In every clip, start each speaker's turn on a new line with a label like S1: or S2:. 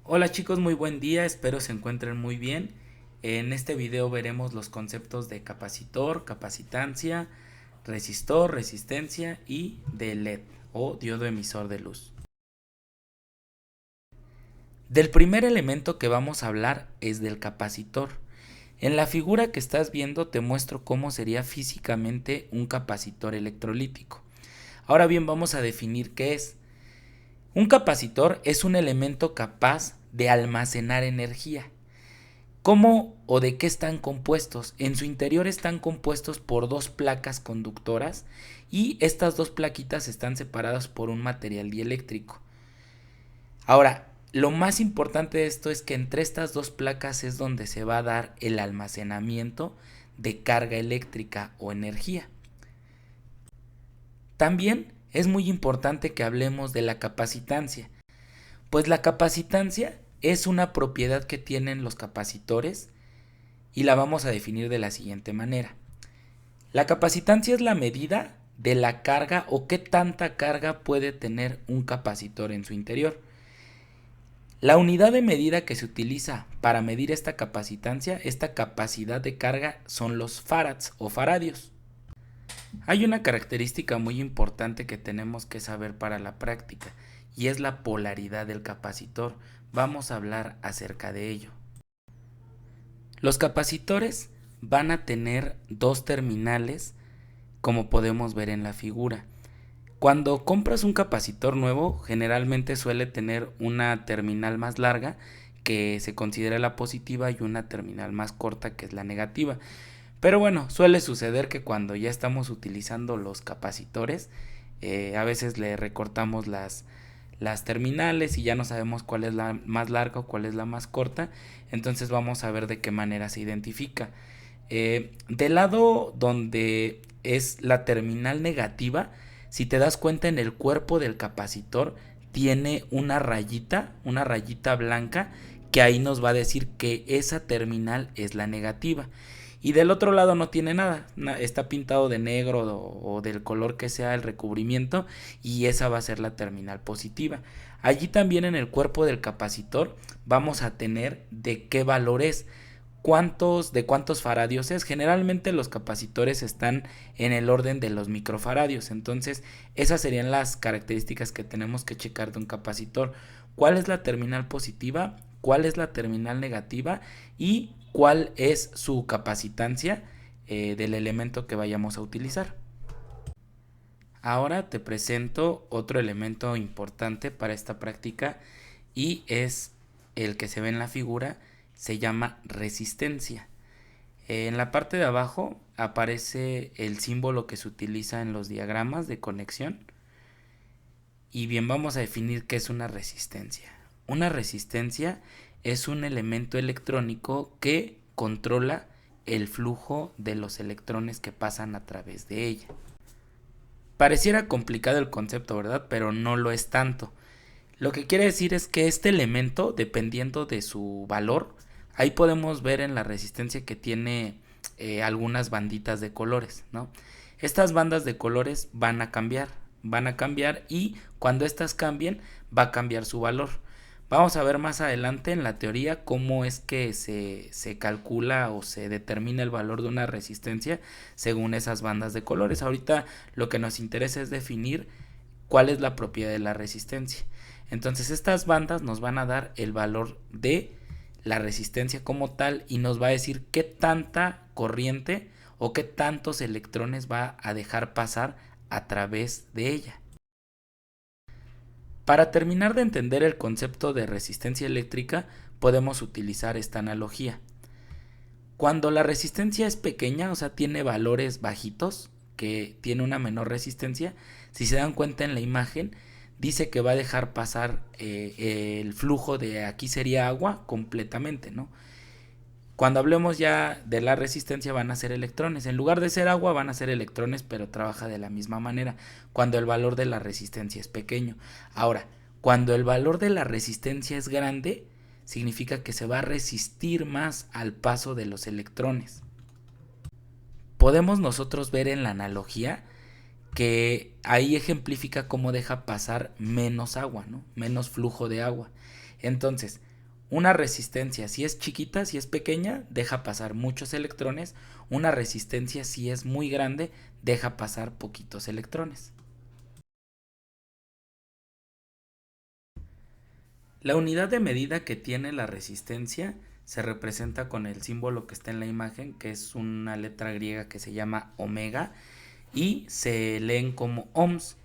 S1: Hola chicos, muy buen día, espero se encuentren muy bien. En este video veremos los conceptos de capacitor, capacitancia, resistor, resistencia y de LED o diodo emisor de luz. Del primer elemento que vamos a hablar es del capacitor. En la figura que estás viendo te muestro cómo sería físicamente un capacitor electrolítico. Ahora bien, vamos a definir qué es. Un capacitor es un elemento capaz de almacenar energía. ¿Cómo o de qué están compuestos? En su interior están compuestos por dos placas conductoras y estas dos plaquitas están separadas por un material dieléctrico. Ahora, lo más importante de esto es que entre estas dos placas es donde se va a dar el almacenamiento de carga eléctrica o energía. También es muy importante que hablemos de la capacitancia, pues la capacitancia es una propiedad que tienen los capacitores y la vamos a definir de la siguiente manera. La capacitancia es la medida de la carga o qué tanta carga puede tener un capacitor en su interior. La unidad de medida que se utiliza para medir esta capacitancia, esta capacidad de carga, son los farads o faradios. Hay una característica muy importante que tenemos que saber para la práctica y es la polaridad del capacitor. Vamos a hablar acerca de ello. Los capacitores van a tener dos terminales, como podemos ver en la figura. Cuando compras un capacitor nuevo, generalmente suele tener una terminal más larga, que se considera la positiva, y una terminal más corta, que es la negativa. Pero bueno, suele suceder que cuando ya estamos utilizando los capacitores, a veces le recortamos las terminales y ya no sabemos cuál es la más larga o cuál es la más corta. Entonces vamos a ver de qué manera se identifica. Del lado donde es la terminal negativa, si te das cuenta, en el cuerpo del capacitor tiene una rayita blanca, que ahí nos va a decir que esa terminal es la negativa. Y del otro lado no tiene nada, está pintado de negro o del color que sea el recubrimiento, y esa va a ser la terminal positiva. Allí también en el cuerpo del capacitor vamos a tener de qué valor es, de cuántos faradios es. Generalmente los capacitores están en el orden de los microfaradios, entonces esas serían las características que tenemos que checar de un capacitor: cuál es la terminal positiva, cuál es la terminal negativa y cuál es su capacitancia del elemento que vayamos a utilizar. Ahora te presento otro elemento importante para esta práctica y es el que se ve en la figura. Se llama resistencia. En la parte de abajo aparece el símbolo que se utiliza en los diagramas de conexión. Y bien, vamos a definir qué es una resistencia. Una resistencia es un elemento electrónico que controla el flujo de los electrones que pasan a través de ella. Pareciera complicado el concepto, ¿verdad? Pero no lo es tanto. Lo que quiere decir es que este elemento, dependiendo de su valor, ahí podemos ver en la resistencia que tiene algunas banditas de colores, ¿no? Estas bandas de colores van a cambiar, y cuando estas cambien va a cambiar su valor. Vamos a ver más adelante en la teoría cómo es que se calcula o se determina el valor de una resistencia según esas bandas de colores. Ahorita lo que nos interesa es definir cuál es la propiedad de la resistencia. Entonces estas bandas nos van a dar el valor de la resistencia como tal y nos va a decir qué tanta corriente o qué tantos electrones va a dejar pasar a través de ella. Para terminar de entender el concepto de resistencia eléctrica, podemos utilizar esta analogía. Cuando la resistencia es pequeña, o sea, tiene valores bajitos, que tiene una menor resistencia, si se dan cuenta en la imagen, dice que va a dejar pasar el flujo de aquí sería agua completamente, ¿no? Cuando hablemos ya de la resistencia, van a ser electrones. En lugar de ser agua, van a ser electrones, pero trabaja de la misma manera cuando el valor de la resistencia es pequeño. Ahora, cuando el valor de la resistencia es grande, significa que se va a resistir más al paso de los electrones. Podemos nosotros ver en la analogía que ahí ejemplifica cómo deja pasar menos agua, ¿no? Menos flujo de agua. Entonces, Una resistencia, si es chiquita, si es pequeña, deja pasar muchos electrones. Una resistencia, si es muy grande, deja pasar poquitos electrones. La unidad de medida que tiene la resistencia se representa con el símbolo que está en la imagen, que es una letra griega que se llama omega y se leen como ohms.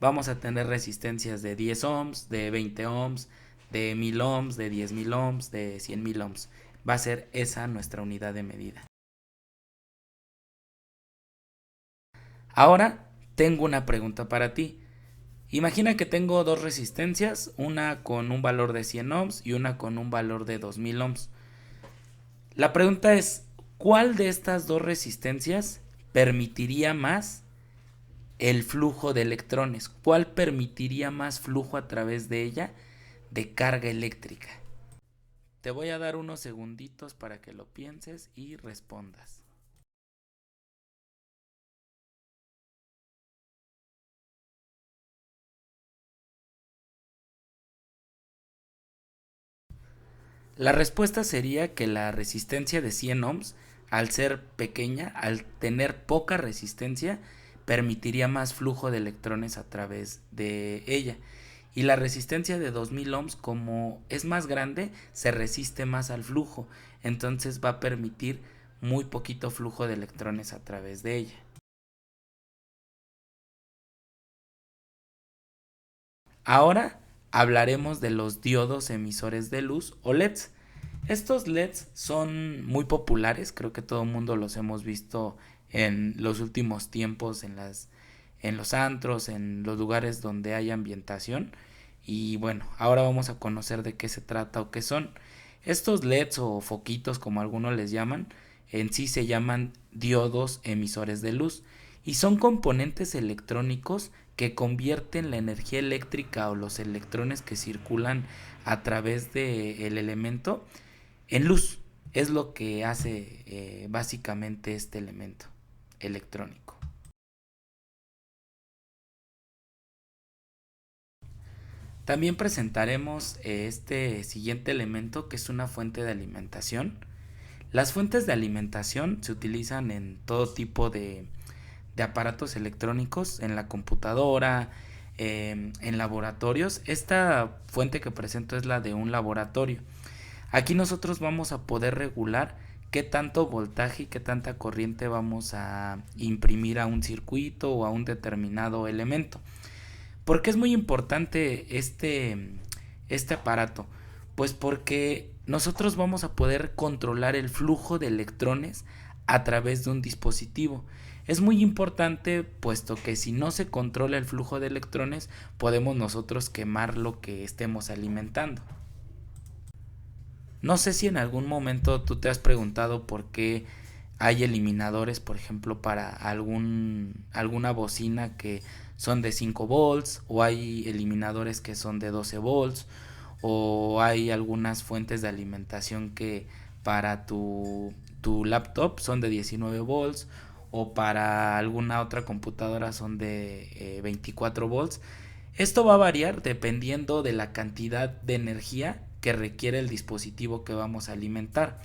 S1: Vamos a tener resistencias de 10 ohms, de 20 ohms, de 1000 ohms, de 10.000 ohms, de 100.000 ohms. Va a ser esa nuestra unidad de medida. Ahora tengo una pregunta para ti. Imagina que tengo dos resistencias, una con un valor de 100 ohms y una con un valor de 2000 ohms. La pregunta es, ¿cuál de estas dos resistencias permitiría más el flujo de electrones? ¿Cuál permitiría más flujo a través de ella de carga eléctrica? Te voy a dar unos segunditos para que lo pienses y respondas. La respuesta sería que la resistencia de 100 ohms, al ser pequeña, al tener poca resistencia, permitiría más flujo de electrones a través de ella. Y la resistencia de 2000 ohms, como es más grande, se resiste más al flujo, entonces va a permitir muy poquito flujo de electrones a través de ella. Ahora hablaremos de los diodos emisores de luz o LEDs. Estos LEDs son muy populares, creo que todo el mundo los hemos visto en los últimos tiempos en los antros, en los lugares donde hay ambientación. Y bueno, ahora vamos a conocer de qué se trata o qué son. Estos LEDs o foquitos, como algunos les llaman, en sí se llaman diodos emisores de luz y son componentes electrónicos que convierten la energía eléctrica o los electrones que circulan a través del elemento en luz. Es lo que hace básicamente este elemento electrónico. También presentaremos este siguiente elemento que es una fuente de alimentación. Las fuentes de alimentación se utilizan en todo tipo de aparatos electrónicos, en la computadora, en laboratorios. Esta fuente que presento es la de un laboratorio. Aquí nosotros vamos a poder regular qué tanto voltaje y qué tanta corriente vamos a imprimir a un circuito o a un determinado elemento. ¿Por qué es muy importante este aparato? Pues porque nosotros vamos a poder controlar el flujo de electrones a través de un dispositivo. Es muy importante puesto que si no se controla el flujo de electrones podemos nosotros quemar lo que estemos alimentando. No sé si en algún momento tú te has preguntado por qué hay eliminadores, por ejemplo, para alguna bocina que son de 5 volts, o hay eliminadores que son de 12 volts, o hay algunas fuentes de alimentación que para tu laptop son de 19 volts, o para alguna otra computadora son de 24 volts. Esto va a variar dependiendo de la cantidad de energía que requiere el dispositivo que vamos a alimentar.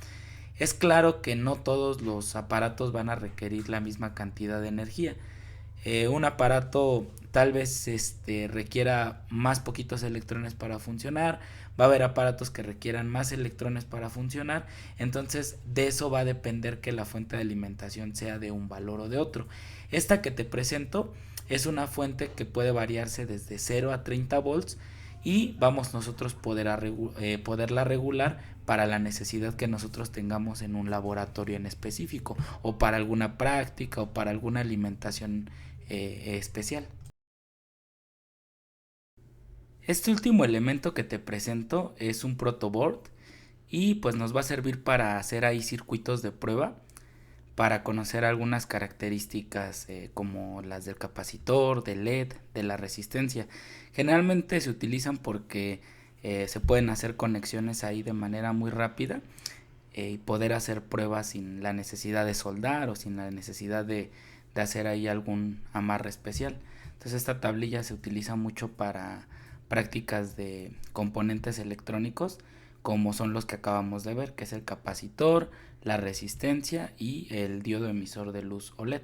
S1: Es claro que no todos los aparatos van a requerir la misma cantidad de energía. Un aparato tal vez requiera más poquitos electrones para funcionar, va a haber aparatos que requieran más electrones para funcionar, entonces de eso va a depender que la fuente de alimentación sea de un valor o de otro. Esta que te presento es una fuente que puede variarse desde 0 a 30 volts y vamos nosotros poderla regular para la necesidad que nosotros tengamos en un laboratorio en específico o para alguna práctica o para alguna alimentación especial. Este último elemento que te presento es un protoboard y pues nos va a servir para hacer ahí circuitos de prueba para conocer algunas características como las del capacitor, del LED, de la resistencia. Generalmente se utilizan porque se pueden hacer conexiones ahí de manera muy rápida y poder hacer pruebas sin la necesidad de soldar o sin la necesidad de hacer ahí algún amarre especial. Entonces esta tablilla se utiliza mucho para prácticas de componentes electrónicos como son los que acabamos de ver, que es el capacitor, la resistencia y el diodo emisor de luz OLED.